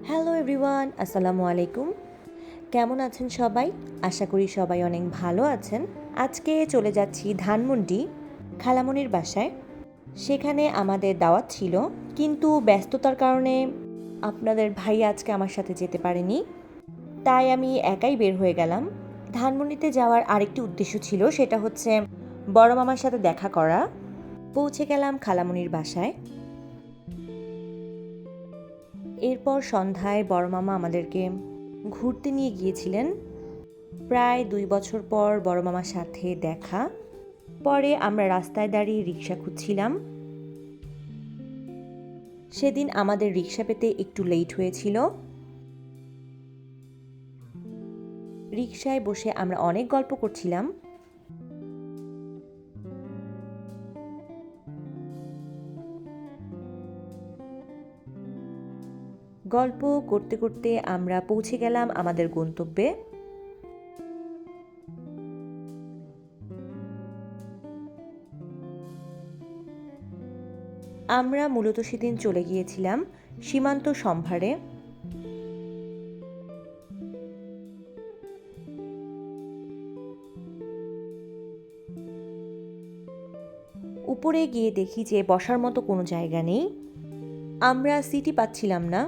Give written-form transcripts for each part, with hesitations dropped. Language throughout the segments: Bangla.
হ্যালো এভরিওয়ান, আসসালামু আলাইকুম। কেমন আছেন সবাই? আশা করি সবাই অনেক ভালো আছেন। আজকে চলে যাচ্ছি ধানমন্ডি খালামণির বাসায়। সেখানে আমাদের দাওয়াত ছিল, কিন্তু ব্যস্ততার কারণে আপনাদের ভাই আজকে আমার সাথে যেতে পারেনি। তাই আমি একাই বের হয়ে গেলাম। ধানমন্ডিতে যাওয়ার আরেকটি উদ্দেশ্য ছিল, সেটা হচ্ছে বড় মামার সাথে দেখা করা। পৌঁছে গেলাম খালামণির বাসায়। এরপর সন্ধ্যায় বড় মামা আমাদেরকে ঘুরতে নিয়ে গিয়েছিলেন। প্রায় 2 বছর পর বড় মামার সাথে দেখা। পরে আমরা রাস্তায় দাঁড়িয়ে রিক্সা খুঁজছিলাম। সেদিন আমাদের রিক্সা পেতে একটু লেট হয়েছিল। রিক্সায় বসে আমরা অনেক গল্প করছিলাম। গল্প করতে করতে আমরা পৌঁছে গেলাম আমাদের গন্তব্যে। আমরা মূলত সেদিন চলে গিয়েছিলাম সীমান্ত সম্ভারে। উপরে গিয়ে দেখি যে বসার মতো কোনো জায়গা নেই। আমরা সিটই পাচ্ছিলাম না।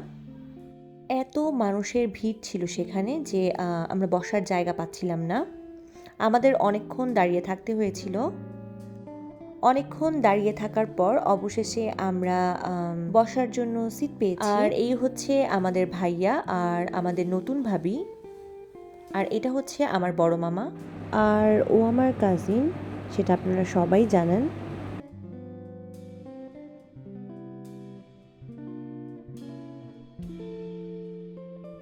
এত মানুষের ভিড় ছিল সেখানে যে আমরা বসার জায়গা পাচ্ছিলাম না। আমাদের অনেকক্ষণ দাঁড়িয়ে থাকতে হয়েছিল। অনেকক্ষণ দাঁড়িয়ে থাকার পর অবশেষে আমরা বসার জন্য সিট পেয়েছি। আর এই হচ্ছে আমাদের ভাইয়া আর আমাদের নতুন ভাবি। আর এটা হচ্ছে আমার বড় মামা, আর ও আমার কাজিন, সেটা আপনারা সবাই জানেন।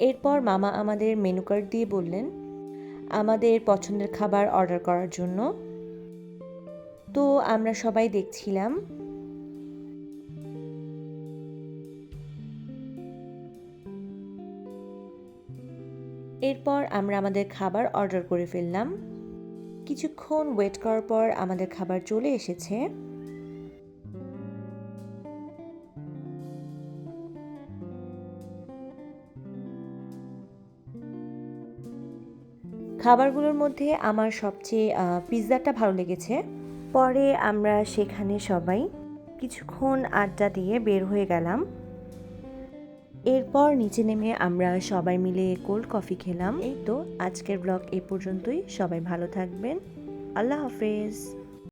এরপর মামা আমাদের মেনু কার্ড দিয়ে বললেন আমাদের পছন্দের খাবার অর্ডার করার জন্য। তো আমরা সবাই দেখছিলাম। এরপর আমরা আমাদের খাবার অর্ডার করে ফেললাম। কিছুক্ষণ ওয়েট করার পর আমাদের খাবার চলে এসেছে। খাবারগুলোর মধ্যে আমার সবচেয়ে পিৎজাটা ভালো লেগেছে। পরে আমরা সেখানে সবাই কিছুক্ষণ আড্ডা দিয়ে বের হয়ে গেলাম। এরপর নিচে নেমে আমরা সবাই মিলে কোল্ড কফি খেলাম। এই তো আজকের ব্লগ এই পর্যন্তই। সবাই ভালো থাকবেন। আল্লাহ হাফেজ।